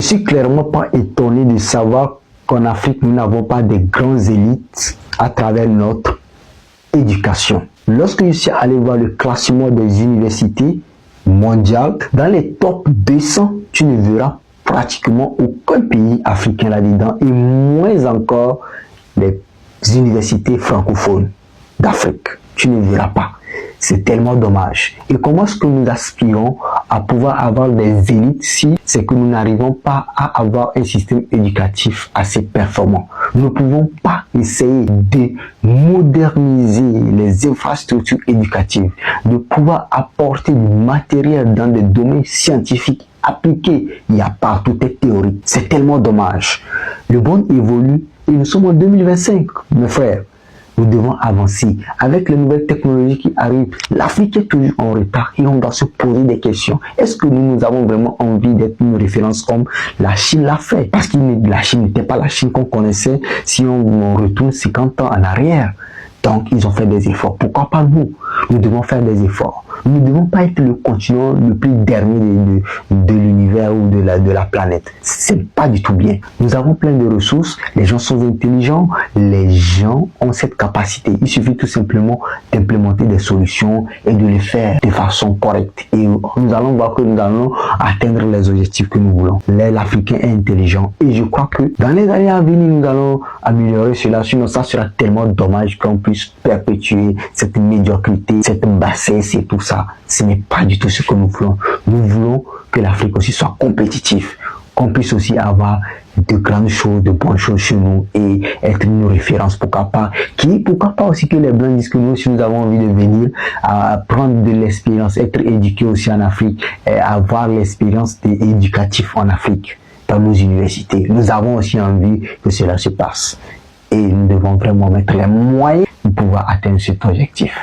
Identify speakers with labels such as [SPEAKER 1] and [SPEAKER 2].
[SPEAKER 1] Je suis clairement pas étonné de savoir qu'en Afrique, nous n'avons pas de grandes élites à travers notre éducation. Lorsque je suis allé voir le classement des universités mondiales, dans les top 200, tu ne verras pratiquement aucun pays africain là-dedans et moins encore les universités francophones d'Afrique. Tu ne verras pas. C'est tellement dommage. Et comment est-ce que nous aspirons à pouvoir avoir des élites si c'est que nous n'arrivons pas à avoir un système éducatif assez performant? Nous ne pouvons pas essayer de moderniser les infrastructures éducatives, de pouvoir apporter du matériel dans des domaines scientifiques appliqués. Il n'y a pas, tout est théorique. C'est tellement dommage. Le monde évolue et nous sommes en 2025, mes frères. Nous devons avancer. Avec les nouvelles technologies qui arrivent, l'Afrique est toujours en retard et on doit se poser des questions. Est-ce que nous avons vraiment envie d'être une référence comme la Chine l'a fait? Parce que la Chine n'était pas la Chine qu'on connaissait si on retourne 50 ans en arrière. Donc, ils ont fait des efforts. Pourquoi pas nous? Nous devons faire des efforts. Nous ne devons pas être le continent le plus dernier de l'univers ou de la planète. C'est pas du tout bien. Nous avons plein de ressources. Les gens sont intelligents. Les gens ont cette capacité. Il suffit tout simplement d'implémenter des solutions et de les faire de façon correcte. Et nous allons voir que nous allons atteindre les objectifs que nous voulons. L'Africain est intelligent. Et je crois que dans les années à venir, nous allons améliorer cela. Sinon, ça sera tellement dommage qu'on puisse perpétuer cette médiocrité, cette bassesse et tout ça. Ce n'est pas du tout ce que nous voulons. Nous voulons que l'Afrique aussi soit compétitive, qu'on puisse aussi avoir de grandes choses, de bonnes choses chez nous et être une référence, pourquoi pas aussi que les Blancs disent que nous, si nous avons envie de venir à prendre de l'expérience, être éduqués aussi en Afrique, et avoir l'expérience éducative en Afrique, dans nos universités. Nous avons aussi envie que cela se passe. Et nous devons vraiment mettre les moyens pour pouvoir atteindre cet objectif.